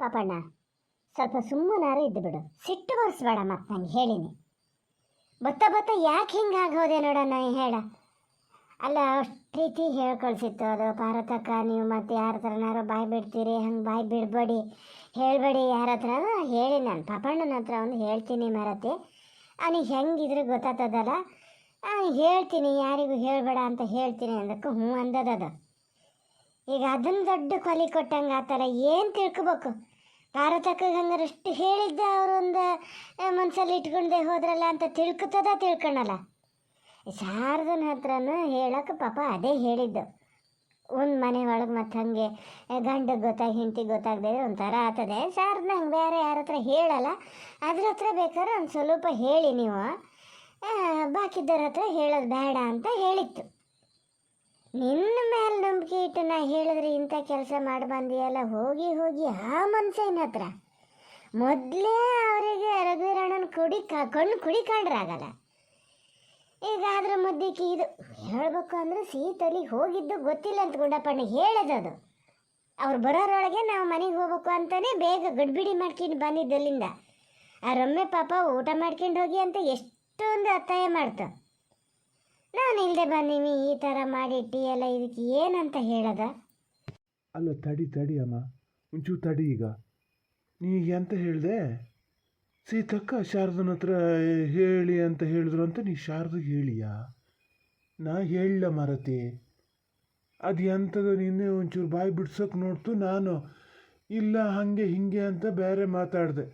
ಪಾಪಣ್ಣ, ಸ್ವಲ್ಪ ಸುಮ್ಮನಾರು ಇದ್ದು ಬಿಡು, ಸಿಟ್ಟು ಬರ್ಸ್ಬೇಡ. ಮತ್ತೆ ನಂಗೆ ಹೇಳಿನಿ ಬತ್ತ ಯಾಕೆ ಹಿಂಗಾಗೋದೆ ನೋಡೋಣ ಹೇಳ. ಅಲ್ಲ, ಅಷ್ಟು ರೀತಿ ಹೇಳ್ಕೊಳ್ಸಿತ್ತು ಅದು ಪಾರತಕ್ಕ. ನೀವು ಮತ್ತೆ ಯಾರ ಹತ್ರನಾರು ಬಾಯಿ ಬಿಡ್ತೀರಿ, ಹಂಗೆ ಬಾಯಿ ಬಿಡಬೇಡಿ, ಹೇಳಬೇಡಿ ಯಾರ ಹತ್ರ ಹೇಳಿ. ನಾನು ಪಾಪಣ್ಣನ ಹತ್ರ ಒಂದು ಹೇಳ್ತೀನಿ ಮರತಿ, ಅವನಿಗೆ ಹೆಂಗಿದ್ರೆ ಗೊತ್ತಾಗ್ತದಲ್ಲ. ಹೇಳ್ತೀನಿ, ಯಾರಿಗೂ ಹೇಳಬೇಡ ಅಂತ ಹೇಳ್ತೀನಿ ಅಂದಕ್ಕೆ ಹ್ಞೂ ಅಂದದದು. ಈಗ ಅದನ್ನು ದೊಡ್ಡ ಕೊಲಿ ಕೊಟ್ಟಂಗೆ ಆತಲ್ಲ, ಏನು ತಿಳ್ಕೊಬೇಕು? ಪಾರತಕ್ಕಗೆ ಹಂಗಾರಷ್ಟು ಹೇಳಿದ್ದೆ, ಅವರೊಂದು ಮನಸ್ಸಲ್ಲಿ ಇಟ್ಕೊಂಡೆ ಹೋದ್ರಲ್ಲ ಅಂತ ತಿಳ್ಕೊಳಲ್ಲ. ಶಾರದನ ಹತ್ರನೂ ಹೇಳೋಕೆ ಪಾಪ ಅದೇ ಹೇಳಿದ್ದು. ಒಂದು ಮನೆ ಒಳಗೆ ಮತ್ತು ಹಾಗೆ ಗಂಡಗೆ ಗೊತ್ತಾಗಿ ಹೆಂಡತಿಗೆ ಗೊತ್ತಾಗದೆ ಒಂಥರ ಆಗ್ತದೆ. ಶಾರದನ ಹಂಗೆ ಬೇರೆ ಯಾರ ಹತ್ರ ಹೇಳಲ್ಲ, ಅದ್ರ ಹತ್ರ ಬೇಕಾದ್ರೆ ಒಂದು ಸ್ವಲ್ಪ ಹೇಳಿ ನೀವು, ಬಾಕಿದ್ದರ ಹತ್ರ ಹೇಳೋದು ಬೇಡ ಅಂತ ಹೇಳಿತ್ತು. ನಿನ್ನ ಮೇಲೆ ನಂಬಿಕೆ ಇಟ್ಟು ನಾ ಹೇಳಿದ್ರೆ ಇಂಥ ಕೆಲಸ ಮಾಡಿ ಬಂದಿಯಲ್ಲ, ಹೋಗಿ ಆ ಮನುಷ್ಯನ ಹತ್ರ ಮೊದಲೇ ಅವರಿಗೆ ರಘುವೀರಣ್ಣನ ಕಣ್ಣು ಕುಡಿಕೊಂಡ್ರಾಗಲ್ಲ. ಈಗ ಅದ್ರ ಮುದ್ದಕ್ಕೆ ಇದು ಹೇಳ್ಬೇಕು ಅಂದರೆ ಸೀತಲ್ಲಿಗೆ ಹೋಗಿದ್ದು ಗೊತ್ತಿಲ್ಲ ಅಂತ ಗುಂಡಪ್ಪಣ್ಣ ಹೇಳೋದದು. ಅವ್ರು ಬರೋರೊಳಗೆ ನಾವು ಮನೆಗೆ ಹೋಗ್ಬೇಕು ಅಂತಲೇ ಬೇಗ ಗಡ್ಬಿಡಿ ಮಾಡ್ಕೊಂಡು ಬಂದಿದ್ದಲ್ಲಿಂದ. ಆ ರೊಮ್ಮೆ ಪಾಪ ಊಟ ಮಾಡ್ಕೊಂಡು ಹೋಗಿ ಅಂತ ಎಷ್ಟೊಂದು ಒತ್ತಾಯ ಮಾಡ್ತು. ನಾನು ಇಲ್ಲದೆ ಬಂದೀವಿ, ಈ ಥರ ಮಾಡಿಟ್ಟಿ ಎಲ್ಲ, ಇದಕ್ಕೆ ಏನಂತ ಹೇಳೋದ? ಅಲ್ಲ, ತಡಿ ಅಮ್ಮ, ಒಂಚೂರು ತಡಿ. ಈಗ ನೀ ಎಂತ ಹೇಳಿದೆ? ಸೀತಕ್ಕ ಶಾರದನ ಹತ್ರ ಹೇಳಿ ಅಂತ ಹೇಳಿದ್ರು ಅಂತ ನೀ ಶಾರದಿಗೆ ಹೇಳಿಯಾ? ನಾ ಹೇಳಲ್ಲ ಮರತಿ. ಅದು ಎಂಥದ್ದು ನಿನ್ನೆ ಒಂಚೂರು ಬಾಯಿ ಬಿಡ್ಸೋಕೆ ನೋಡ್ತು, ನಾನು ಇಲ್ಲ ಹಾಗೆ ಹಿಂಗೆ ಅಂತ ಬೇರೆ ಮಾತಾಡಿದೆ.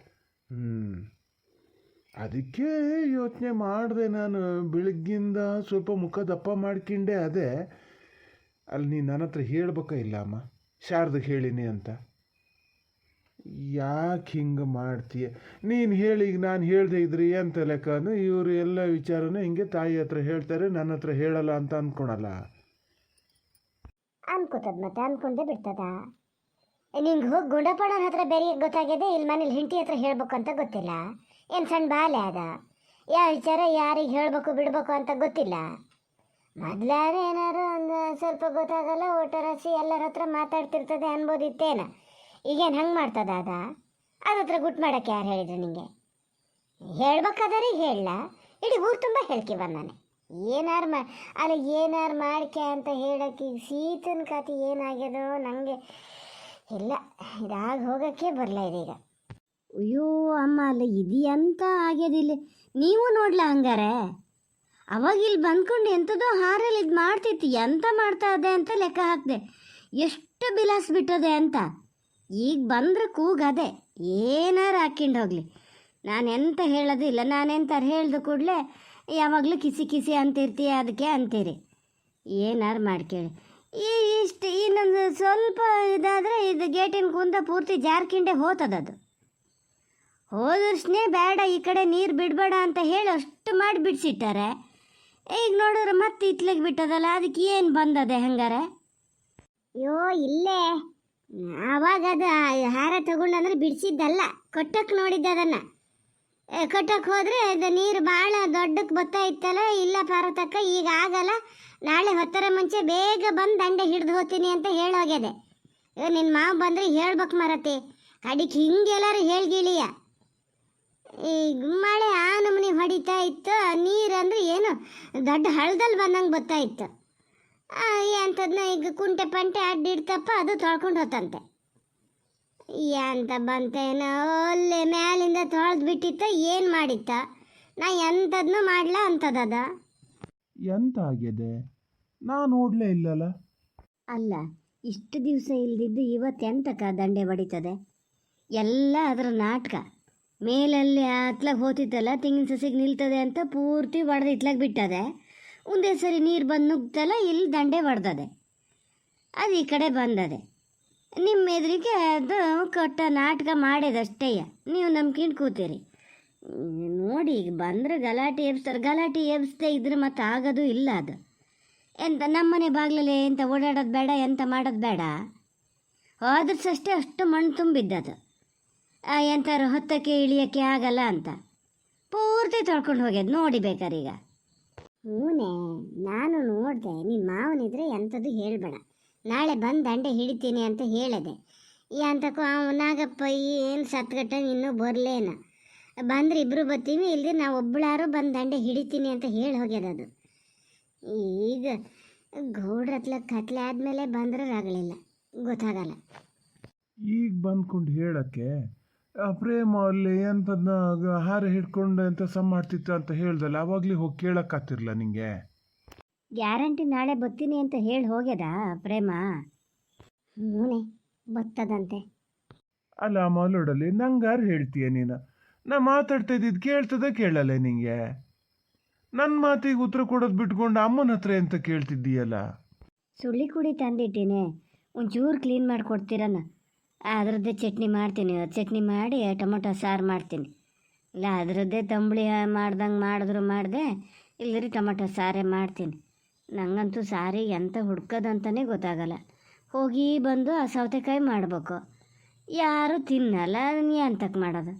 ಅದಕ್ಕೆ ಯೋಚನೆ ಮಾಡಿದೆ ನಾನು. ಬೆಳಗ್ಗಿಂದ ಸ್ವಲ್ಪ ಮುಖ ದಪ್ಪ ಮಾಡ್ಕೊಂಡೆ. ಅದೇ ಅಲ್ಲಿ ನೀನು ನನ್ನ ಹತ್ರ ಹೇಳ್ಬೇಕ ಇಲ್ಲ ಅಮ್ಮ, ಶಾರದಕ್ಕೆ ಹೇಳಿನಿ ಅಂತ. ಯಾಕೆ ಹಿಂಗೆ ಮಾಡ್ತೀಯ ನೀನು? ಹೇಳಿ, ಈಗ ನಾನು ಹೇಳ್ದೆ ಇದ್ರಿ ಅಂತ ಲೆಕ್ಕನು? ಇವರು ಎಲ್ಲ ವಿಚಾರನೂ ಹಿಂಗೆ ತಾಯಿ ಹತ್ರ ಹೇಳ್ತಾರೆ, ನನ್ನ ಹತ್ರ ಹೇಳಲ್ಲ ಅಂತ ಅಂದ್ಕೊಳಲ್ಲ. ಅನ್ಕೋತದ ಮತ್ತೆ ಅನ್ಕೊಂಡೆ ಬಿಡ್ತದ. ನಿಂಗೆ ಹೋಗಿ ಗುಂಡಪ್ಪಣ್ಣನ ಹತ್ರ ಬೇರೆ ಗೊತ್ತಾಗಿದೆ, ಇಲ್ಲಿ ಮನೇಲಿ ಹೆಂಡತಿ ಹತ್ರ ಹೇಳ್ಬೇಕು ಅಂತ ಗೊತ್ತಿಲ್ಲ. ಏನು ಸಣ್ಣ ಬಾಲೆ ಅದ? ಯಾವ ವಿಚಾರ ಯಾರಿಗೆ ಹೇಳಬೇಕು ಬಿಡಬೇಕು ಅಂತ ಗೊತ್ತಿಲ್ಲ. ಮೊದಲಾದ್ರೆ ಏನಾರು ಒಂದು ಸ್ವಲ್ಪ ಗೊತ್ತಾಗಲ್ಲ, ಒಟ್ಟರಸಿ ಎಲ್ಲರ ಹತ್ರ ಮಾತಾಡ್ತಿರ್ತದೆ ಅನ್ಬೋದಿತ್ತೇನ. ಈಗೇನು ಹಂಗೆ ಮಾಡ್ತದ ಅದ? ಅದ್ರ ಹತ್ರ ಗುಟ್ಟು ಮಾಡೋಕ್ಕೆ ಯಾರು ಹೇಳಿದ್ರು ನಿಂಗೆ? ಹೇಳ್ಬೇಕಾದ್ರೆ ಹೇಳಲ್ಲ, ಇಡೀ ಊರು ತುಂಬ ಹೇಳ್ಕಿ ಬಂದಾನೆ. ಏನಾರು ಮಾಡ್ಕೆ ಅಂತ ಹೇಳಕ್ಕೆ ಈಗ ಸೀತನ ಕತೆ ಏನಾಗ್ಯದೋ ನನಗೆ ಇಲ್ಲ, ಇದಾಗ ಹೋಗೋಕ್ಕೆ ಬರಲ್ಲ ಇದೀಗ. ಅಯ್ಯೋ ಅಮ್ಮ, ಅಲ್ಲ ಇದು ಎಂತ ಆಗ್ಯದಿಲ್ಲ, ನೀವು ನೋಡ್ಲ ಹಂಗಾರೆ. ಅವಾಗ ಇಲ್ಲಿ ಬಂದ್ಕೊಂಡು ಎಂಥದೋ ಹಾರಲ್ಲಿ ಇದು ಮಾಡ್ತಿತ್ತು, ಎಂತ ಮಾಡ್ತಾ ಇದೆ ಅಂತ ಲೆಕ್ಕ ಹಾಕಿದೆ, ಎಷ್ಟು ಬಿಲಾಸ್ ಬಿಟ್ಟದೆ ಅಂತ. ಈಗ ಬಂದ್ರೆ ಕೂಗದೆ ಏನಾರು ಹಾಕ್ಕೊಂಡು ಹೋಗಲಿ, ನಾನೆಂತ ಹೇಳೋದಿಲ್ಲ. ನಾನೆಂತಾರು ಹೇಳ್ದು ಕೂಡಲೇ ಯಾವಾಗಲೂ ಕಿಸಿ ಅಂತಿರ್ತೀಯ, ಅದಕ್ಕೆ ಅಂತೀರಿ. ಏನಾರು ಮಾಡ್ಕೇಳಿ. ಇಷ್ಟು ಇನ್ನೊಂದು ಸ್ವಲ್ಪ ಇದಾದರೆ ಇದು ಗೇಟಿನ ಕುಂದ ಪೂರ್ತಿ ಜಾರ್ಕಿಂಡೆ ಹೋತದದು. ಹೋದರ್ಸ್ನೇ ಬೇಡ, ಈ ಕಡೆ ನೀರು ಬಿಡಬೇಡ ಅಂತ ಹೇಳಿ ಅಷ್ಟು ಮಾಡಿ ಬಿಡಿಸಿಟ್ಟಾರೆ. ಈಗ ನೋಡಿದ್ರೆ ಮತ್ತೆ ಇತ್ಲಿಗೆ ಬಿಟ್ಟದಲ್ಲ, ಅದಕ್ಕೆ ಏನು ಬಂದದೆ ಹಂಗಾರೆ? ಅಯ್ಯೋ ಇಲ್ಲೇ ಆವಾಗ ಅದು ಹಾರ ತಗೊಂಡಂದ್ರೆ ಬಿಡಿಸಿದ್ದಲ್ಲ, ಕೊಟ್ಟಕ್ಕೆ ನೋಡಿದ್ದೆ ಅದನ್ನು. ಕೊಟ್ಟಕ್ಕೆ ಹೋದರೆ ಅದು ನೀರು ಭಾಳ ದೊಡ್ಡಕ್ಕೆ ಬರ್ತಾ ಇತ್ತಲ್ಲ. ಇಲ್ಲ ಪಾರತಕ್ಕ, ಈಗ ಆಗಲ್ಲ, ನಾಳೆ ಹೊತ್ತರ ಮುಂಚೆ ಬೇಗ ಬಂದು ದಂಡೆ ಹಿಡಿದು ಹೋಗ್ತೀನಿ ಅಂತ ಹೇಳೋಗ್ಯದೆ. ನಿನ್ನ ಮಾವು ಬಂದರೆ ಹೇಳ್ಬೇಕು ಮರತಿ, ಕಡಿಗೆ ಹಿಂಗೆಲ್ಲರೂ ಹೇಳ್ಗಿಳಿಯ. ಈಗ ಮಳೆ ಆ ನಮೂನಿ ಹೊಡಿತಾ ಇತ್ತು, ನೀರು ಅಂದರೆ ಏನು ದೊಡ್ಡ ಹಳ್ಳದಲ್ಲಿ ಬಂದಂಗೆ ಬರ್ತಾ ಇತ್ತು. ಎಂಥದನ್ನ ಈಗ ಕುಂಟೆ ಪಂಟೆ ಅಡ್ಡಿಡ್ತಪ್ಪ, ಅದು ತೊಳ್ಕೊಂಡು ಹೋತಂತೆ. ಎಂತ ಬಂತೇನೋ, ಒಳ್ಳೆ ಮ್ಯಾಲಿಂದ ತೊಳೆದು ಬಿಟ್ಟಿತ್ತ, ಏನು ಮಾಡಿತ್ತ? ನಾ ಎಂಥದನ್ನೂ ಮಾಡ್ಲಾ ಅಂತದದ. ಎಂತ ಆಗಿದೆ? ನಾನು ನೋಡಲೇ ಇಲ್ಲಲ್ಲ. ಅಲ್ಲ, ಇಷ್ಟು ದಿವಸ ಇಲ್ದಿದ್ದು ಇವತ್ತೆಂತಕ್ಕ ದಂಡೆ ಹೊಡಿತದೆ? ಎಲ್ಲ ಅದರ ನಾಟಕ. ಮೇಲಲ್ಲಿ ಹತ್ಲಾಗ ಹೋತಿತ್ತಲ್ಲ, ತೆಂಗಿನ ಸಸಿಗೆ ನಿಲ್ತದೆ ಅಂತ ಪೂರ್ತಿ ಹೊಡೆದು ಇತ್ಲಾಗ ಬಿಟ್ಟದೆ. ಒಂದೇ ಸರಿ ನೀರು ಬಂದು ನುಗ್ತಲ್ಲ, ಇಲ್ಲಿ ದಂಡೆ ಹೊಡೆದದೆ, ಅದು ಈ ಕಡೆ ಬಂದದೆ. ನಿಮ್ಮ ಎದುರಿಗೆ ಅದು ಕೊಟ್ಟ ನಾಟಕ ಮಾಡಿದಷ್ಟೇ, ನೀವು ನಂಬ್ಕೊಂಡು ಕೂತೀರಿ. ನೋಡಿ, ಈಗ ಬಂದರೆ ಗಲಾಟೆ ಎಬ್ಸ್ತಾರೆ. ಗಲಾಟೆ ಎಬ್ಸ್ದೇ ಇದ್ರೆ ಮತ್ತೆ ಆಗೋದು ಇಲ್ಲ. ಅದು ಎಂತ ನಮ್ಮನೆ ಬಾಗಿಲಲ್ಲಿ ಎಂತ ಓಡಾಡೋದು ಬೇಡ, ಎಂತ ಮಾಡೋದು ಬೇಡ. ಹೋದ್ರಷ್ಟೇ ಅಷ್ಟು ಮಣ್ಣು ತುಂಬಿದ್ದದು. ಎಂತಾರು ಹೊತ್ತಕ್ಕೆ ಇಳಿಯೋಕ್ಕೆ ಆಗಲ್ಲ ಅಂತ ಪೂರ್ತಿ ತೊಳ್ಕೊಂಡು ಹೋಗ್ಯದ ನೋಡಿ ಬೇಕಾರೀಗ. ಹೂನೇ, ನಾನು ನೋಡಿದೆ. ನಿಮ್ಮ ಮಾವನಿದ್ರೆ ಎಂಥದ್ದು ಹೇಳಬೇಡ, ನಾಳೆ ಬಂದು ದಂಡೆ ಹಿಡಿತೀನಿ ಅಂತ ಹೇಳಿದೆ. ಎಂತಕ್ಕೂ ನಾಗಪ್ಪ ಏನು ಸತ್ಗಟ್ಟ ಇನ್ನೂ ಬರಲೇನ, ಬಂದ್ರೆ ಇಬ್ಬರು ಬರ್ತೀವಿ, ಇಲ್ಲದೆ ನಾವು ಒಬ್ಬಳಾರು ಬಂದು ದಂಡೆ ಹಿಡಿತೀನಿ ಅಂತ ಹೇಳಿ ಹೋಗ್ಯದ ಅದು. ಈಗ ಗೌಡ್ರ ಹತ್ಲ ಕತ್ಲೆ ಆದಮೇಲೆ ಬಂದ್ರೆ ಆಗಲಿಲ್ಲ, ಗೊತ್ತಾಗಲ್ಲ. ಈಗ ಬಂದ್ಕೊಂಡು ಹೇಳಕ್ಕೆ ಪ್ರೇಮ ಅಲ್ಲಿ ಎಂತದ್ನ ಹಾರ ಹಿಡ್ಕೊಂಡು ಎಂತ ಸಮ್ ಮಾಡ್ತಿತ್ತು ಅಂತ ಹೇಳ್ದಲ್ಲ, ಅವಾಗಲೇ ಹೋಗಿ ಕೇಳಕ್ಕಾತಿರ್ಲ ನಿಂಗೆ? ಗ್ಯಾರಂಟಿ ನಾಳೆ ಬರ್ತೀನಿ ಅಂತ ಹೇಳಿ ಹೋಗ್ಯದ ಪ್ರೇಮ. ಹ್ಞೂನೆ ಬರ್ತದಂತೆ. ಅಲ್ಲ ಮಾಲೋಡಲ್ಲಿ ನಂಗಾರು ಹೇಳ್ತೀಯ ನೀನು? ನಾ ಮಾತಾಡ್ತಾ ಇದ್ದಿದ್ದು ಕೇಳ್ತದೆ ಕೇಳಲ್ಲ ನಿಂಗೆ? ನನ್ನ ಮಾತಿಗೆ ಉತ್ತರ ಕೊಡೋದು ಬಿಟ್ಕೊಂಡು ಅಮ್ಮನ ಹತ್ರ ಎಂತ ಕೇಳ್ತಿದ್ದೀಯಲ್ಲ? ಸುಳ್ಳಿ ಕುಡಿ ತಂದಿಟ್ಟಿನಿ, ಒಂಚೂರು ಕ್ಲೀನ್ ಮಾಡಿಕೊಡ್ತೀರನ್ನ. ಅದರದ್ದೇ ಚಟ್ನಿ ಮಾಡ್ತೀನಿ, ಚಟ್ನಿ ಮಾಡಿ ಟೊಮೊಟೊ ಸಾರು ಮಾಡ್ತೀನಿ. ಇಲ್ಲ ಅದರದ್ದೇ ತಂಬುಳಿ ಮಾಡ್ದಂಗೆ ಮಾಡಿದ್ರು ಮಾಡಿದೆ, ಇಲ್ಲರಿ ಟೊಮೊಟೊ ಸಾರೇ ಮಾಡ್ತೀನಿ. ನಂಗಂತೂ ಸಾರಿ ಎಂತ ಹುಡ್ಕೋದಂತಲೇ ಗೊತ್ತಾಗಲ್ಲ. ಹೋಗಿ ಬಂದು ಆ ಸೌತೆಕಾಯಿ ಮಾಡಬೇಕು, ಯಾರು ತಿನ್ನಲ್ಲ, ನೀ ಎಂತಕ್ಕೆ ಮಾಡೋದು?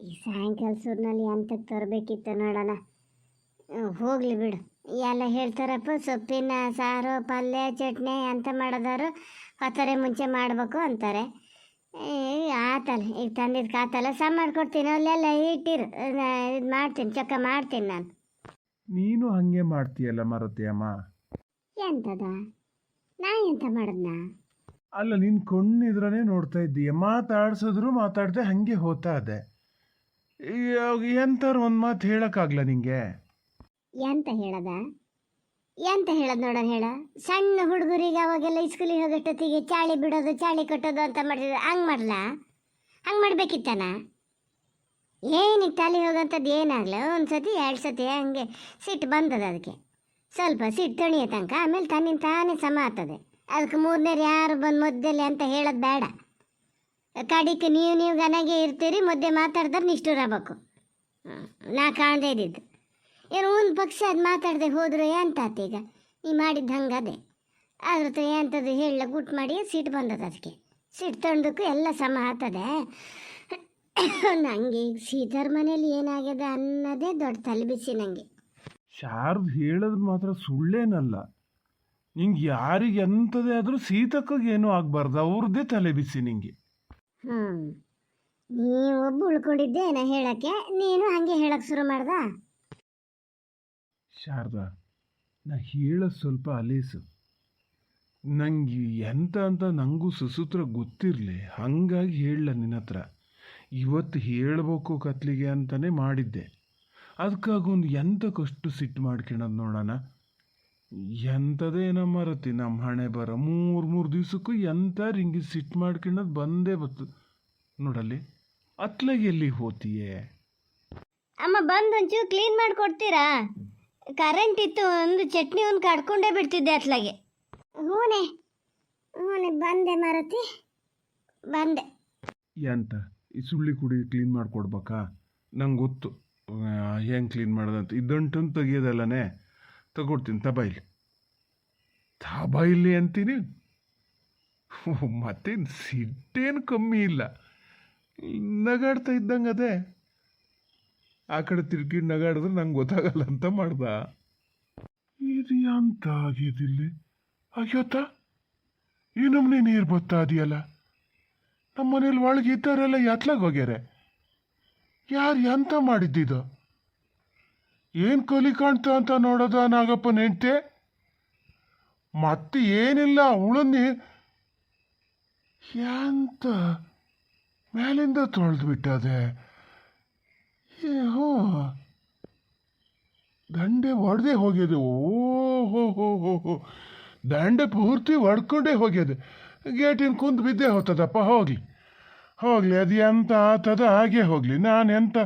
ಈ ಸಾಯಂಕಾಲ ಸೂರಿನಲ್ಲಿ ಎಂತಕ್ಕೆ ತರಬೇಕಿತ್ತು ನೋಡೋಣ. ಹೋಗಲಿ ಬಿಡು, ಎಲ್ಲ ಹೇಳ್ತಾರಪ್ಪ ಸೊಪ್ಪಿನ ಸಾರು ಪಲ್ಯ ಚಟ್ನಿ ಅಂತ ಮಾಡೋದಾರು ಹೊತ್ತರೆ ಮುಂಚೆ ಮಾಡಬೇಕು ಅಂತಾರೆ. ಆತಲ್ಲ, ಈಗ ತಂದಿದ್ದು ಕಾತಲ್ಲ ಸಹ ಮಾಡ್ಕೊಡ್ತೀನಿ, ಅಲ್ಲೆಲ್ಲ ಇಟ್ಟಿರು, ಇದು ಮಾಡ್ತೀನಿ, ಚೊಕ್ಕ ಮಾಡ್ತೀನಿ ನಾನು. ನೀನು ಹಂಗೆ ಮಾಡ್ತೀಯಲ್ಲ ಮಾರುತಿಯಮ್ಮ. ಎಂತದ ನಾ ಎಂತ ಮಾಡದ್ನ? ಅಲ್ಲ ನೀನು ಕಣ್ಣಿದ್ರೇ ನೋಡ್ತಾ ಇದ್ದೀಯ, ಮಾತಾಡ್ಸಿದ್ರು ಮಾತಾಡದೆ ಹಂಗೆ ಹೋಗ್ತಾ ಇದೆ. ಎಂತಾರು ಒಂದು ಮಾತು ಹೇಳೋಕ್ಕಾಗಲ್ಲ ನಿಂಗೆ? ಎಂತ ಹೇಳದ? ಎಂತ ಹೇಳೋದು ನೋಡೋಣ ಹೇಳ. ಸಣ್ಣ ಹುಡುಗರಿಗೆ ಅವಾಗೆಲ್ಲ ಸ್ಕೂಲಿಗೆ ಹೋಗೋಷ್ಟೊತ್ತಿಗೆ ಚಾಳಿ ಬಿಡೋದು ಚಾಳಿ ಕಟ್ಟೋದು ಅಂತ ಮಾಡಿದ್ರು, ಹಂಗೆ ಮಾಡಲ? ಹಂಗೆ ಮಾಡ್ಬೇಕಿತ್ತಾನ? ಏನಕ್ಕೆ ತಾಲಿ ಹೋಗೋಂಥದ್ದು ಏನಾಗಲ್ಲ, ಒಂದು ಸತಿ ಎರಡು ಸತಿ ಹಂಗೆ ಸಿಟ್ಟು ಬಂದದ, ಅದಕ್ಕೆ ಸ್ವಲ್ಪ ಸಿಟ್ಟು ತಣಿಯ ತನಕ, ಆಮೇಲೆ ತನ್ನಿಂದ ತಾನೇ ಸಮ ಆಗ್ತದೆ. ಅದಕ್ಕೆ ಮೂರನೇರು ಯಾರು ಬಂದು ಮಧ್ಯದಲ್ಲಿ ಅಂತ ಹೇಳೋದು ಬೇಡ. ಕಡಿಕೆ ನೀವು ಗನಗೆ ಇರ್ತೀರಿ, ಮಧ್ಯೆ ಮಾತಾಡ್ದಾರೆ ನಿಷ್ಠೂರ ಆಗ್ಬೇಕು. ನಾ ಕಾಣದೇ ಇದ್ದಿದ್ದು ಏನು ಒಂದು ಪಕ್ಷ ಅದು ಮಾತಾಡದೆ ಹೋದ್ರೆ ಎಂತಾತ? ಈಗ ನೀ ಮಾಡಿದ್ದು ಹಂಗೆ ಅದೇ ಅದ್ರ ಎಂಥದ್ದು ಹೇಳ ಗುಟ್ಟು ಮಾಡಿ ಸಿಟ್ಟು ಬಂದದ, ಅದಕ್ಕೆ ಸಿಟ್ಟು ತಂಡಕ್ಕೂ ಎಲ್ಲ ಸಮ ಆಗ್ತದೆ. ನನಗೆ ಈಗ ಸೀತಾರ ಮನೇಲಿ ಏನಾಗ್ಯದ ಅನ್ನೋದೇ ದೊಡ್ಡ ತಲೆಬಿಸಿ ನನಗೆ. ಶಾರದ್ ಹೇಳೋದು ಮಾತ್ರ ಸುಳ್ಳೇನಲ್ಲ. ನಿಂಗೆ ಯಾರಿಗೆ ಎಂಥದೇ ಆದರೂ ಸೀತಕ್ಕಾಗ ಏನೂ ಆಗಬಾರ್ದು, ಅವ್ರದ್ದೇ ತಲೆ ಬಿಸಿ ನಿಂಗೆ. ನೀವು ಒಬ್ಬ ಉಳ್ಕೊಂಡಿದ್ದೆ ನಾ ಹೇಳಕ್ಕೆ, ನೀನು ಹಾಗೆ ಹೇಳಕ್ಕೆ ಶುರು ಮಾಡ್ದ. ಶಾರದಾ, ನಾ ಹೇಳೋದು ಸ್ವಲ್ಪ ಅಲೇಸು. ನಂಗೆ ಎಂತ ಅಂತ ನನಗೂ ಸುಸೂತ್ರ ಗೊತ್ತಿರಲಿ, ಹಾಗಾಗಿ ಹೇಳಲ್ಲ ನಿನ್ನ ಹತ್ರ. ಇವತ್ತು ಹೇಳಬೇಕು ಕತ್ಲಿಗೆ ಅಂತಲೇ ಮಾಡಿದ್ದೆ. ಅದಕ್ಕಾಗೊಂದು ಎಂತಕ್ಕಷ್ಟು ಸಿಟ್ಟು ಮಾಡ್ಕೊಳೋದು ನೋಡೋಣ. ಎಂಥದೇನೋ ಮರತಿ ನಮ್ಮ ಹಣೆ ಬರ, ಮೂರು ದಿವ್ಸಕ್ಕೂ ಎಂಥ ರಿಂಗಿ ಸಿಟ್ಟು ಮಾಡ್ಕೊಳೋದು ಬಂದೇ ಬತ್ತು ನೋಡಲ್ಲಿ. ಅತ್ಲಾಗೆ ಎಲ್ಲಿ ಹೋತೀಯೇ? ಅಮ್ಮ ಬಂದು ಒಂಚೂರು ಕ್ಲೀನ್ ಮಾಡಿಕೊಡ್ತೀರಾ? ಕರೆಂಟ್ ಇತ್ತು, ಒಂದು ಚಟ್ನಿ ಒಂದು ಕಡ್ಕೊಂಡೇ ಬಿಡ್ತಿದ್ದೆ ಅತ್ಲಾಗೆ. ಹೂನೆ ಬಂದೆ ಮಾರತಿ, ಬಂದೆ. ಎಂತ ಈ ಸುಳ್ಳಿ ಕುಡಿ ಕ್ಲೀನ್ ಮಾಡಿಕೊಡ್ಬೇಕಾ? ನಂಗೆ ಗೊತ್ತು ಹೆಂಗೆ ಕ್ಲೀನ್ ಮಾಡೋದಂತ. ಇದ್ದಂಟನ್ನು ತೆಗಿಯೋದಲ್ಲನೇ, ತಗೊಡ್ತೀನಿ. ತಬಾಯಿಲಿ ಅಂತೀನಿ. ಮತ್ತೇನು ಸಿಟ್ಟೇನು ಕಮ್ಮಿ ಇಲ್ಲ, ನಗಾಡ್ತಾ ಇದ್ದಂಗೆ ಅದೇ. ಆ ಕಡೆ ತಿರ್ಗಿ ನಗಾಡಿದ್ರೆ ನಂಗೆ ಗೊತ್ತಾಗಲ್ಲ ಅಂತ ಮಾಡ್ದ. ಇದು ಅಂತ ಆಗಿದಿಲ್ಲಿ ಆಗ್ಯೋತ? ಈ ನಮ್ಮನೆ ನೀರು ಬತ್ತಾ ಅದೆಯಲ್ಲ. ನಮ್ಮ ಮನೇಲಿ ಒಳಗೆ ಇದ್ದಾರೆಲ್ಲ ಎತ್ಲಾಗ ಹೋಗ್ಯಾರೆ. ಯಾರು ಎಂತ ಮಾಡಿದ್ದಿದು? ಏನು ಕಲಿ ಕಾಣ್ತ ಅಂತ ನೋಡೋದ ನಾಗಪ್ಪನ ಹೆಂಡ್ತಿ? ಮತ್ತೆ ಏನಿಲ್ಲ, ಉಳನ್ನಿ ಎಂತ ಮೇಲಿಂದ ತೊಳೆದು ಬಿಟ್ಟದೆ. ಹೋ, ದಂಡೆ ಒಡೆದೇ ಹೋಗ್ಯದೆ. ಓಹೋ, ದಂಡೆ ಪೂರ್ತಿ ಒಡ್ಕೊಂಡೇ ಹೋಗ್ಯದೆ. ಗೇಟಿನ ಕುಂದು ಬಿದ್ದೇ ಹೋಗ್ತದಪ್ಪ. ಹೋಗ್ಲಿ ಅದು ಎಂತ ಆತದ ಹಾಗೆ ಹೋಗಲಿ. ನಾನು ಎಂತ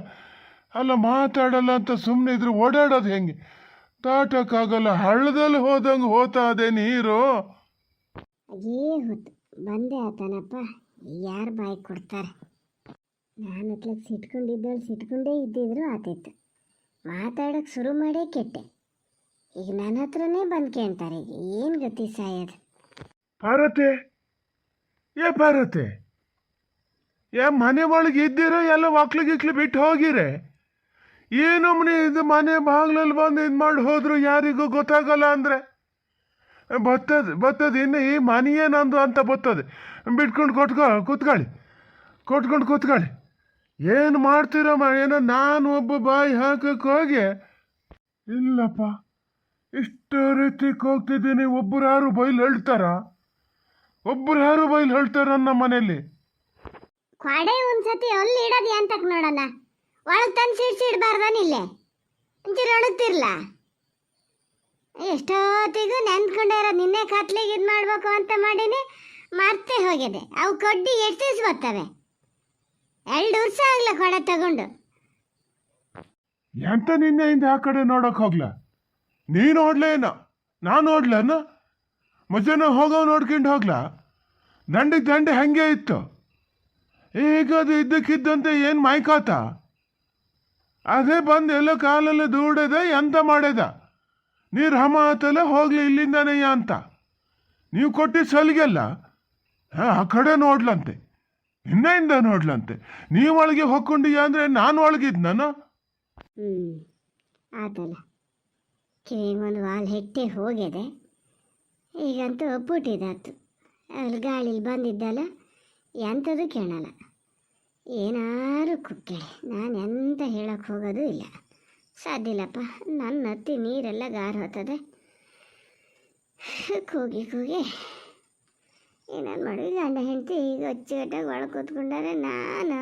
ಅಲ್ಲ ಮಾತಾಡಲ್ಲ ಅಂತ ಸುಮ್ಮನೆ ಇದ್ರೆ ಓಡಾಡೋದು ಹೆಂಗೆ? ದಾಟಕ್ಕಾಗಲ್ಲ, ಹಳ್ಳದಲ್ಲಿ ಹೋದಂಗೆ ಹೋತಾ ಅದೇ ನೀರು. ಅದೇ ಹೊತ್ತು ಬಂದೆ ಆತನಪ್ಪ, ಯಾರು ಬಾಯಿ ಕೊಡ್ತಾರೆ? ನಾನು ಅತ್ಲಾಗ ಸಿಟ್ಕೊಂಡೇ ಇದ್ದಿದ್ರು ಆತಿತ್ತು. ಮಾತಾಡೋಕ್ಕೆ ಶುರು ಮಾಡೇ ಕೆಟ್ಟೆ. ಈಗ ನನ್ನ ಹತ್ರನೇ ಬಂದು ಕೇಳ್ತಾರೆ. ಈಗ ಏನು ಗತಿ ಸಾಯೋದು? ಪಾರತೆ ಮನೆ ಒಳಗೆ ಇದ್ದೀರ ಎಲ್ಲ ಒಕ್ಲಿಗಿಕ್ಲಿ ಬಿಟ್ಟು ಹೋಗಿರೆ? ಏನಮ್ಮನೆ ಇದು ಮನೆ ಬಾಗ್ಲಲ್ಲಿ ಬಂದು ಇದು ಮಾಡಿ ಹೋದ್ರು ಯಾರಿಗೂ ಗೊತ್ತಾಗಲ್ಲ ಅಂದರೆ ಬರ್ತದೆ. ಇನ್ನು ಈ ಮನೆಯೇ ನಂದು ಅಂತ ಬರ್ತದೆ. ಬಿಟ್ಕೊಂಡು ಕೊಟ್ಕೊಂಡು ಕೂತ್ಕೊಳ್ಳಿ. ಏನು ಮಾಡ್ತೀರಮ್ಮ? ಏನೋ ನಾನು ಒಬ್ಬ ಬಾಯಿ ಹಾಕಕ್ಕೆ ಹೋಗಿ ಇಲ್ಲಪ್ಪ, ಇಷ್ಟು ರೀತಿ ಹೋಗ್ತಿದ್ದೀನಿ. ಒಬ್ಬರು ಯಾರು ಬೈಲ್ ಹೇಳ್ತಾರ ನಮ್ಮ ಮನೇಲಿ? ಕೊಡೆ ಒಂದ್ಸತಿ ಅಲ್ಲಿ ಇಡೋದು ಅಂತಕ್ ನೋಡೋಣ. ಒಳಗೆ ತಂದು ಸಿಡ್ಸಿಡ್ಬಾರ್ದನಿಲ್ಲೇ ಒಂಚೂರು ಒಣಗ್ತಿರ್ಲ. ಎಷ್ಟೊತ್ತಿಗೂ ನೆನ್ಕೊಂಡಾರ ನಿನ್ನೆ ಕತ್ಲಿಗೆ ಇದು ಮಾಡ್ಬೇಕು ಅಂತ ಮಾಡೀನಿ, ಮರ್ತೇ ಹೋಗಿದೆ. ಅವು ಕಡ್ಡಿ ಎಷ್ಟು ದಿವ್ಸ ಬರ್ತವೆ? 2 ವರ್ಷ ಆಗ್ಲ ಕೊಡೆ ತಗೊಂಡು. ಎಂತ ನಿನ್ನೆಯಿಂದ ಆ ಕಡೆ ನೋಡಕ್ ಹೋಗ್ಲಾ? ನೀನು ನೋಡ್ಲೇನ? ನಾನು ನೋಡ್ಲನ? ಮುಂಚೆನ ಹೋಗೋ ನೋಡ್ಕೊಂಡು ಹೋಗ್ಲಾ? ದಂಡೆ ಹಂಗೆ ಇತ್ತು. ಈಗ ಅದು ಇದ್ದಕ್ಕಿದ್ದಂತೆ ಏನು ಮೈಕಾತ? ಅದೇ ಬಂದು ಎಲ್ಲೋ ಕಾಲೆಲ್ಲ ದೂಡದೆ ಎಂತ ಮಾಡ್ಯದ? ನೀರು ಹಮ ಆತಲ್ಲ, ಹೋಗ್ಲಿ ಇಲ್ಲಿಂದನೇ ಅಂತ. ನೀವು ಕೊಟ್ಟಿದ್ದು ಸಲಿಗೆಲ್ಲ ಆ ಕಡೆ ನೋಡ್ಲಂತೆ, ಹಿಂದೆಯಿಂದ ನೋಡ್ಲಂತೆ. ನೀವು ಒಳಗೆ ಹೊಕ್ಕೊಂಡಿಯ ಅಂದರೆ ನಾನು ಒಳಗಿದ್ ನಾನು. ಆತಲ್ಲ, ಕಿವಿಗೊಂದು ವಾಲ್ ಹೆಟ್ಟೆ ಹೋಗಿದೆ. ಈಗಂತೂ ಒಪ್ಪುಟ್ಟಿದ್ದಾತು. ಅಲ್ಲಿ ಗಾಳಿಲಿ ಬಂದಿದ್ದಲ್ಲ, ಎಂಥದ್ದು ಕೇಳಲ್ಲ. ಏನಾರು ಕುಕ್ಕೇಳಿ ನಾನು ಎಂತ ಹೇಳಕ್ಕೆ ಹೋಗೋದು ಇಲ್ಲ. ಸಾಧ್ಯ ಇಲ್ಲಪ್ಪ, ನನ್ನ ಹತ್ತಿ ನೀರೆಲ್ಲ ಗಾರು ಹೋಗ್ತದೆ. ಕೂಗಿ ಏನೇನು ಮಾಡಿ ಗಂಡ ಹೆಂಡತಿ ಈಗ ಅಚ್ಚುಕಟ್ಟಾಗಿ ಒಳಗೆ ಕೂತ್ಕೊಂಡಾರೆ. ನಾನು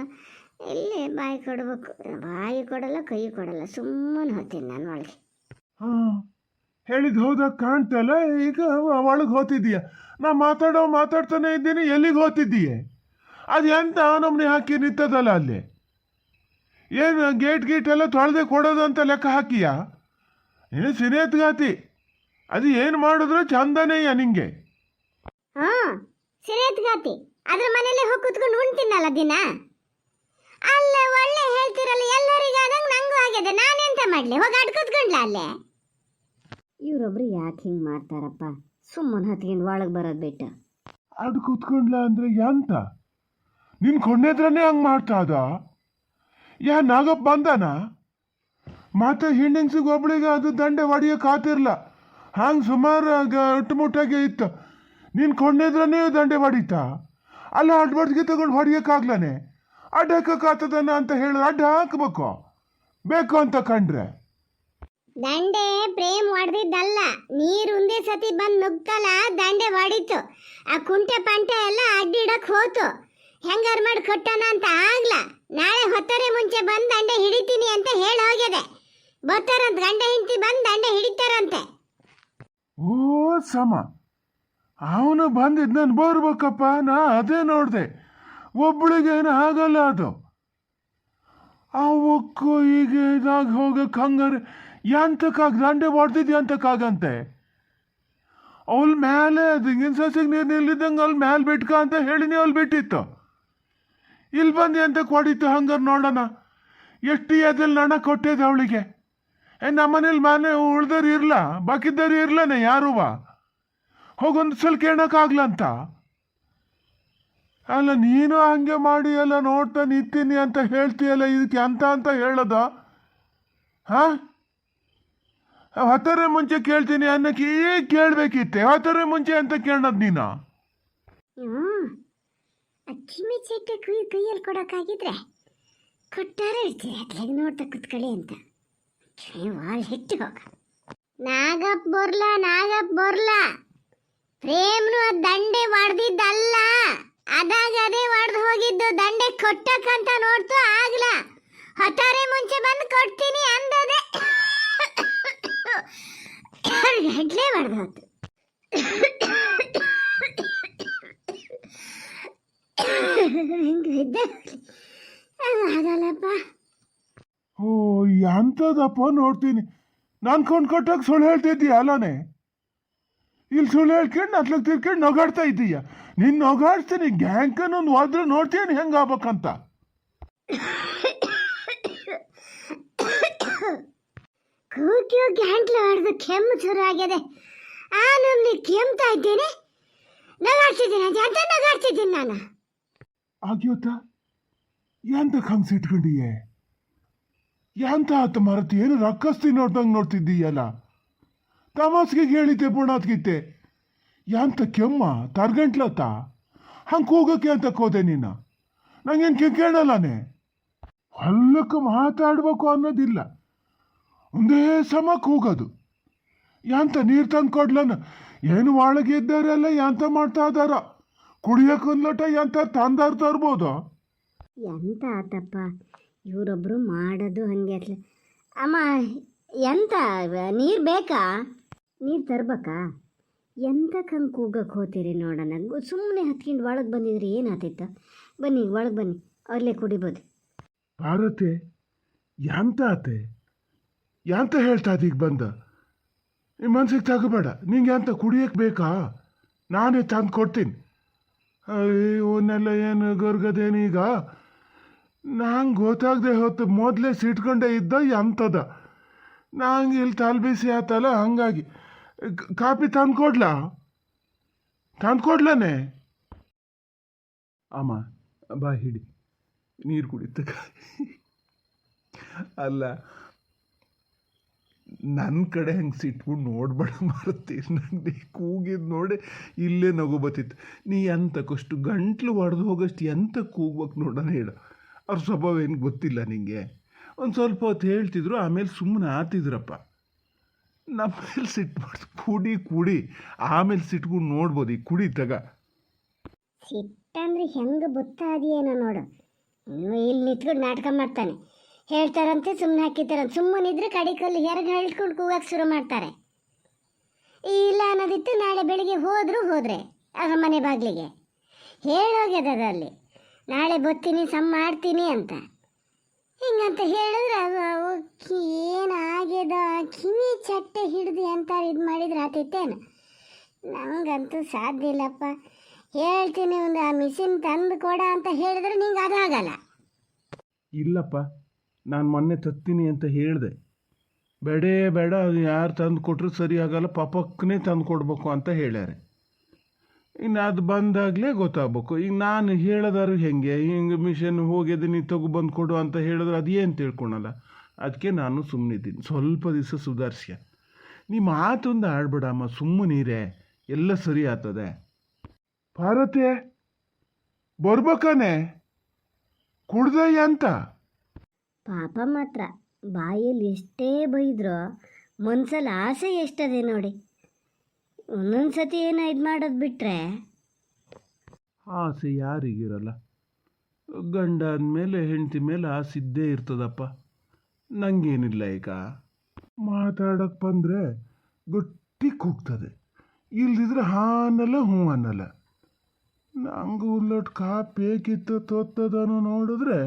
ಎಲ್ಲಿ ಬಾಯಿ ಕೊಡಬೇಕು? ಬಾಯಿ ಕೊಡಲ್ಲ, ಕೈ ಕೊಡಲ್ಲ, ಸುಮ್ಮನೆ ಹೋಗ್ತೀನಿ ನಾನು ಒಳಗೆ. ಹೇಳಿದ್ ಹೋದಾಗ ಕಾಣ್ತಲ್ಲ. ಈಗ ಒಳಗೆ ಹೋಗ್ತಿದ್ದೀಯ. ನಾ ಮಾತಾಡ್ತಾನೆ ಇದ್ದೀನಿ. ಎಲ್ಲಿಗೆ ಹೋಗ್ತಿದ್ದೀಯೆ? ಅದು ಎಂತ ನಮ್ಮನೆ ಹಾಕಿ ನಿಂತದಲ್ಲ ಅಲ್ಲಿ. ಏನು ಗೇಟ್ ಎಲ್ಲ ತೊಳೆದೆ ಕೊಡೋದು ಅಂತ ಲೆಕ್ಕ ಹಾಕಿಯಾ? ಏನು ಸಿನೇತ್ಗಾತಿ? ಅದು ಏನು ಮಾಡಿದ್ರು ಚಂದನೇಯ ನಿಂಗೆ. ಸಿನೇತ್ಗಾತಿ ಅದ್ರ ಮನೇಲೆ ಹೋಗಿ ಕೂತ್ಕೊಂಡು ಉಣ್ತೀನಲ್ಲ ದಿನ. ಅಲ್ಲ ಒಳ್ಳೆ ಹೇಳ್ತಿರಲ್ಲ, ಎಲ್ಲರಿಗಾದಂಗೆ ನಂಗೂ ಆಗಿದೆ. ನಾನೆಂತ ಮಾಡಲಿ? ಹೋಗಿ ಅಡ್ ಕೂತ್ಕೊಂಡ್ಲ ಅಲ್ಲೇ. ಇವರೊಬ್ರು ಯಾಕೆ ಹಿಂಗೆ ಮಾಡ್ತಾರಪ್ಪ? ಸುಮ್ಮನೆ ಹತ್ಕೊಂಡು ಒಳಗೆ ಬರೋದು ಬಿಟ್ಟು ಅಡ್ ಕೂತ್ಕೊಂಡ್ಲ ಅಂದ್ರೆ ಎಂತ? ನಿನ್ ಕೊಂಡೇದ್ರನೇ ಹಂಗೆ ಮಾಡ್ತಾ ಅದ? ನಾಗಪ್ಪ ಬಂದಾನ? ಮತ್ತೆ ಹಿಂಡಿಂಗ್ಸಿಗೆ ಒಬ್ಳಿಗೆ ಅದು ದಂಡೆ ಹೊಡಿಯೋಕೆ ಆತಿರ್ಲ. ಹಂಗೆ ಸುಮಾರು ಇಟ್ಟುಮುಟ್ಟಾಗೆ ಇತ್ತು. ನೀನು ಕೊಂಡೇದ್ರನೇ ದಂಡೆ ಹೊಡಿತಾ? ಅಲ್ಲ ಅಡ್ಬಡ್ಗೆ ತಗೊಂಡು ಹೊಡಿಯೋಕ್ಕಾಗ್ಲಾನೆ? ಅಡ್ಡ ಹಾಕಕ್ಕಾಗ್ತದನ ಅಂತ ಹೇಳಿ ಅಡ್ಡ ಹಾಕ್ಬೇಕು ಬೇಕು ಅಂತ ಕಂಡ್ರೆ. ದಂಡೆ ಪ್ರೇಮ್ ಹೊಡೆದಿದ್ದಲ್ಲ, ನೀರು ಒಂದೇ ಸತಿ ಬಂದು ನುಗ್ತಲ್ಲ, ದಂಡೆ ಹೊಡಿತು. ಆ ಕುಂಟೆ ಪಂಟೆ ಎಲ್ಲ ಅಡ್ಡಿಡಕ್ ಹೋತು. ಹೆಂಗಾರು ಮಾಡಿ ಕೊಟ್ಟನ ಅಂತ ಆಗ್ಲ. ನಾಳೆ ಹೊತ್ತರೆ ಮುಂಚೆ ಬಂದು ದಂಡೆ ಹಿಡಿತೀನಿ ಅಂತ ಹೇಳಿ ಹೋಗಿದೆ. ಬರ್ತಾರಂತ ಗಂಡ ಹೆಂಡತಿ ಬಂದು ದಂಡೆ ಹಿಡಿತಾರಂತೆ. ಓ ಸಮ, ಅವನು ಬಂದಿದ್ದು ನಾನು ಬರ್ಬೇಕಪ್ಪ. ನಾ ಅದೇ ನೋಡಿದೆ. ಒಬ್ಬಳಿಗೇನು ಆಗಲ್ಲ ಅದು. ಅವಕ್ಕೂ ಈಗ ಇದಾಗ ಹೋಗಕ್ಕೆ ಹಂಗಾರೆ ಎಂತಕ್ಕಾಗ ದಂಡೆ ಹೊಡೆದಿದ್ಯ ಅಂತಕ್ಕಾಗಂತೆ. ಅವಳ ಮೇಲೆ ಅದು ಹಿಂಗಿನ ಸಸಿಗೆ ನೀರು ನಿಲ್ಲಿದ್ದಂಗೆ ಅಲ್ಲಿ ಮೇಲೆ ಬಿಟ್ಕ ಅಂತ ಹೇಳಿನಿ. ಅಲ್ಲಿ ಬಿಟ್ಟಿತ್ತು. ಇಲ್ಲಿ ಬಂದು ಎಂತಕ್ಕೆ ಹೊಡಿತು ಹಂಗಾರೆ ನೋಡೋಣ. ಎಷ್ಟು ಎದಲ್ಲಿ ನಣ ಕೊಟ್ಟಿದೆ ಅವಳಿಗೆ. ನಮ್ಮನೇಲಿ ಮನೆ ಉಳ್ದವ್ರು ಇರಲ್ಲ, ಬಾಕಿದ್ದವ್ರು ಇರ್ಲಾನೆ ಯಾರುವ. ಹೋಗೊಂದು ಸಲ ಕೇಳೋಕ್ಕಾಗ್ಲಂತ. ಅಲ್ಲ ನೀನು ಹಂಗೆ ಮಾಡಿ ಎಲ್ಲ ನೋಡ್ತಾ ನಿಂತೀನಿ ಅಂತ ಹೇಳ್ತೀಯಲ್ಲ, ಇದಕ್ಕೆ ಅಂತ ಹೇಳೋದ? ಹೊತ್ತರೆ ಮುಂಚೆ ಕೇಳ್ತೀನಿ ಅನ್ನಕ್ಕೆ ಈಗ ಕೇಳಬೇಕಿತ್ತೆ. ಹೊತ್ತರೆ ಮುಂಚೆ ಅಂತ ಕೇಳೋದು ನೀನು? ಕಿಮಿ ಚಟ್ಟೆ ಕೈಯಲ್ಲಿ ಕೊಡೋಕ್ಕಾಗಿದ್ರೆ ಕೊಟ್ಟಾರ ಇರ್ತೀರಿ. ಅದ್ಲಾಗ ನೋಡ್ತಾ ಕುತ್ಕೊಳ್ಳಿ ಅಂತ ವಾಲ್ ಹೆಚ್ಚು ಹೋಗ. ನಾಗಪ್ಪ ಬರ್ಲ ಪ್ರೇಮ್ನು ಆ ದಂಡೆ ಹೊಡೆದಿದ್ದಲ್ಲ, ಅದಾಗ ಅದೇ ಹೊಡೆದು ಹೋಗಿದ್ದು. ದಂಡೆ ಕೊಟ್ಟಕ್ಕಂತ ನೋಡ್ತು ಆಗ್ಲ. ಹೊತ್ತಾರೆ ಮುಂಚೆ ಬಂದು ಕೊಡ್ತೀನಿ ಅಂದದೆ. ಹೆಡ್ಲೆ ಹೊಡೆದು ಹೋತು. ಆಗಲ್ಲಪ್ಪ. ಓ ಎಂಥದಪ್ಪ ನೋಡ್ತೀನಿ. ನಾನು ಕೊಂಡ್ಕೊಟ್ಟಾಗ ಸುಳ್ಳು ಹೇಳ್ತಿದ್ದೀಯ ಅಲ್ಲನೇ? ಇಲ್ಲಿ ಸುಳ್ಳು ಹೇಳ್ಕೊಂಡು ಅತ್ಲಕ್ಕೆ ತಿರ್ಕೊಂಡು ನಗಾಡ್ತಾ ಇದ್ದೀಯ. ನಿನ್ನ ನಗಾಡ್ತೀನಿ ಗ್ಯಾಂಕನ್ನೊಂದು ಹೋದ್ರೆ ನೋಡ್ತೀನಿ ಹೆಂಗೆ ಆಗ್ಬೇಕಂತ. ಕೂಗಿ ಗ್ಯಾಂಟ್ಲು ಹೊಡೆದು ಕೆಮ್ಮು ಶುರು ಆಗಿದೆ. ನಮ್ಮಲ್ಲಿ ಕೆಮ್ತಾ ಇದ್ದೇನೆ, ನಗಾಡ್ತಿದ್ದೀನಿ. ಅಂತ ನಗಾಡ್ತಿದ್ದೀನಿ ನಾನು. ಆಗ್ಯೋತ ಎಂತ ಹಂಗ್ಸಿಟ್ಕೊಂಡಿಯೇ? ಎಂತ ಆತ ಮರತಿ? ಏನು ರಕ್ಕಸ್ತಿ ನೋಡ್ದಂಗೆ ನೋಡ್ತಿದ್ದೀಯಲ್ಲ. ತಮಾಸ್ಗೆ ಹೇಳಿದ್ದೆ ಪುಣಾತ್ಗಿತ್ತೆ. ಎಂತ ಕೆಮ್ಮ ತರ್ಗಂಟ್ಲತ್ತ? ಹಂಗೆ ಕೂಗಕ್ಕೆ ಅಂತ ಕೋದೆ ನೀನು ನಂಗೇನು ಕೇಳಲ್ಲನೇ ಹೊಲ್ಲಕ್ಕೆ ಮಾತಾಡ್ಬೇಕು ಅನ್ನೋದಿಲ್ಲ ಒಂದೇ ಸಮ ಕೂಗೋದು ಯಾಂತ ನೀರು ತಂದು ಕೊಡ್ಲನ ಏನು ಒಳಗೆ ಇದ್ದಾರೆಲ್ಲ ಯಾಂತ ಮಾಡ್ತಾ ಇದ್ದಾರ ಕುಡಿಯೋಕೆ ಒಂದು ಲೋಟ ಎಂತ ತಂದಾರ್ ತರ್ಬೋದು ಎಂತ ಆತಪ್ಪ ಇವರೊಬ್ಬರು ಮಾಡೋದು ಹಂಗೆ ಅಟ್ಲೆ ಅಮ್ಮ ಎಂತ ನೀರು ಬೇಕಾ ನೀರು ತರ್ಬೇಕಾ ಎಂತಕ್ಕೆ ಹಂಗೆ ಕೂಗಕ್ಕೆ ಹೋಗ್ತೀರಿ ನೋಡೋಣ ಸುಮ್ಮನೆ ಹತ್ಕೊಂಡು ಒಳಗೆ ಬಂದಿದ್ರೆ ಏನಾಗ್ತಿತ್ತು ಬನ್ನಿ ಒಳಗೆ ಬನ್ನಿ ಅಲ್ಲೇ ಕುಡಿಬೋದು ಭಾರತೆ ಯಾಂತ ಆತೆ ಯಾಂತ ಹೇಳ್ತಾ ಈಗ ಬಂದ ಈ ಮನ್ಸಿಗೆ ತಗೋಬೇಡ ನಿಂಗೆ ಅಂತ ಕುಡಿಯಕ್ಕೆ ಬೇಕಾ ನಾನೇ ತಂದು ಕೊಡ್ತೀನಿ ಇವನ್ನೆಲ್ಲ ಏನು ಗರ್ಗದೇನೀಗ ನಂಗೆ ಗೊತ್ತಾಗದೆ ಹೊತ್ತು ಮೊದಲೇ ಸಿಟ್ಕೊಂಡೆ ಇದ್ದ ಎಂಥದ ನಂಗೆ ಇಲ್ಲಿ ತಲೆಬಿಸಿ ಆತಲ್ಲ ಹಂಗಾಗಿ ಕಾಪಿ ತಂದ್ಕೊಡ್ಲಾ ತಂದ್ಕೊಡ್ಲನೇ ಅಮ್ಮ ಬಾ ಹಿಡಿ ನೀರು ಕುಡಿತ ಅಲ್ಲ ನನ್ನ ಕಡೆ ಹಂಗೆ ಸಿಟ್ಕೊಂಡು ನೋಡ್ಬೇಡ ಮಾರುತ್ತಿ ನನಗೆ ಕೂಗಿದ್ದು ನೋಡಿ ಇಲ್ಲೇ ನಗು ಬತ್ತಿತ್ತು ನೀ ಎಂತಕ್ಕಷ್ಟು ಗಂಟ್ಲು ಒಡೆದು ಹೋಗೋಷ್ಟು ಎಂತ ಕೂಗ್ಬೇಕು ನೋಡೋಣ ಹೇಳು ಅವ್ರ ಸ್ವಭಾವ ಏನು ಗೊತ್ತಿಲ್ಲ ನಿಂಗೆ ಒಂದು ಸ್ವಲ್ಪ ಹೊತ್ತು ಹೇಳ್ತಿದ್ರು ಆಮೇಲೆ ಸುಮ್ಮನೆ ಆತಿದ್ರಪ್ಪ ನಮ್ಮ ಮೇಲೆ ಸಿಟ್ಟು ಮಾಡ್ದು ಕುಡಿ ಆಮೇಲೆ ಸಿಟ್ಕೊಂಡು ನೋಡ್ಬೋದು ಈ ಕುಡಿ ತಗ ಸಿಟ್ಟಂದ್ರೆ ಹೆಂಗೆ ಗೊತ್ತಾದೇನೋ ನೋಡು ಇಲ್ಲಿ ನಿಂತ್ಕೊಂಡು ನಾಟಕ ಮಾಡ್ತಾನೆ ಹೇಳ್ತಾರಂತೆ ಸುಮ್ಮನೆ ಹಾಕಿತಾರಂತೆ ಸುಮ್ಮನಿದ್ರೆ ಕಡಿಕಲ್ಲಿ ಹೆರಗೆ ಹೇಳ್ಕೊಂಡು ಕೂಗಕ್ಕೆ ಶುರು ಮಾಡ್ತಾರೆ ಇಲ್ಲ ಅನ್ನೋದಿತ್ತು ನಾಳೆ ಬೆಳಿಗ್ಗೆ ಹೋದರೆ ಅದರ ಮನೆ ಬಾಗಿಲಿಗೆ ಹೇಳೋಗ್ಯದಲ್ಲಿ ನಾಳೆ ಬತ್ತೀನಿ ಸಮ್ ಮಾಡ್ತೀನಿ ಅಂತ ಹಿಂಗಂತ ಹೇಳಿದ್ರೆ ಅದು ಏನಾಗ್ಯದ ಕಿವಿ ಚಟ್ಟೆ ಹಿಡಿದು ಅಂತ ಇದು ಮಾಡಿದ್ರೆ ಆತೈತೇನು ನಂಗಂತೂ ಸಾಧ್ಯ ಇಲ್ಲಪ್ಪ ಹೇಳ್ತೀನಿ ಒಂದು ಆ ಮಿಷಿನ್ ತಂದು ಕೊಡ ಅಂತ ಹೇಳಿದ್ರೆ ನಿಂಗೆ ಅದಾಗಲ್ಲ ಇಲ್ಲಪ್ಪ ನಾನು ಮೊನ್ನೆ ತತ್ತೀನಿ ಅಂತ ಹೇಳಿದೆ ಬೇಡ ಅದು ಯಾರು ತಂದು ಕೊಟ್ಟರು ಸರಿ ಆಗಲ್ಲ ಪಾಪಕ್ಕನೇ ತಂದು ಕೊಡ್ಬೇಕು ಅಂತ ಹೇಳ್ಯಾರೆ ಇನ್ನು ಅದು ಬಂದಾಗಲೇ ಗೊತ್ತಾಗಬೇಕು ಈಗ ನಾನು ಹೇಳೋದಾರು ಹೆಂಗೆ ಹಿಂಗೆ ಮಿಷನ್ ಹೋಗಿದೆ ನೀ ಬಂದು ಕೊಡು ಅಂತ ಹೇಳಿದ್ರೆ ಅದೇನು ತಿಳ್ಕೊಳಲ್ಲ ಅದಕ್ಕೆ ನಾನು ಸುಮ್ಮನಿದ್ದೀನಿ ಸ್ವಲ್ಪ ದಿವಸ ಸುಧಾರಿಸ್ಯ ನೀ ಮಾತೊಂದು ಆಡ್ಬೇಡಮ್ಮ ಸುಮ್ಮನೀರೇ ಎಲ್ಲ ಸರಿ ಆಗ್ತದೆ ಭಾರತೆ ಬರ್ಬೇಕಾನೆ ಕುಡ್ದೆ ಅಂತ ಪಾಪ ಮಾತ್ರ ಬಾಯಲ್ಲಿ ಎಷ್ಟೇ ಬೈದ್ರೋ ಮನ್ಸಲ್ಲಿ ಆಸೆ ಎಷ್ಟದೆ ನೋಡಿ ಒಂದೊಂದು ಸತಿ ಏನೋ ಇದು ಮಾಡೋದು ಬಿಟ್ಟರೆ ಆಸೆ ಯಾರಿಗಿರಲ್ಲ ಗಂಡ ಅಂದಮೇಲೆ ಹೆಂಡತಿ ಮೇಲೆ ಆಸೆ ಇದ್ದೇ ಇರ್ತದಪ್ಪ ನಂಗೇನಿಲ್ಲ ಈಗ ಮಾತಾಡೋಕ್ಕೆ ಬಂದರೆ ಗಟ್ಟಿ ಕೂಗ್ತದೆ ಇಲ್ದಿದ್ರೆ ಹಾ ಅನ್ನಲ್ಲ ಹ್ಞೂ ಅನ್ನಲ್ಲ ನಂಗೆ ಉಲ್ಲೊಟ್ಟು ಕಾಪಿ ಬೇಕಿತ್ತು ತೊತ್ತದನು ನೋಡಿದ್ರೆ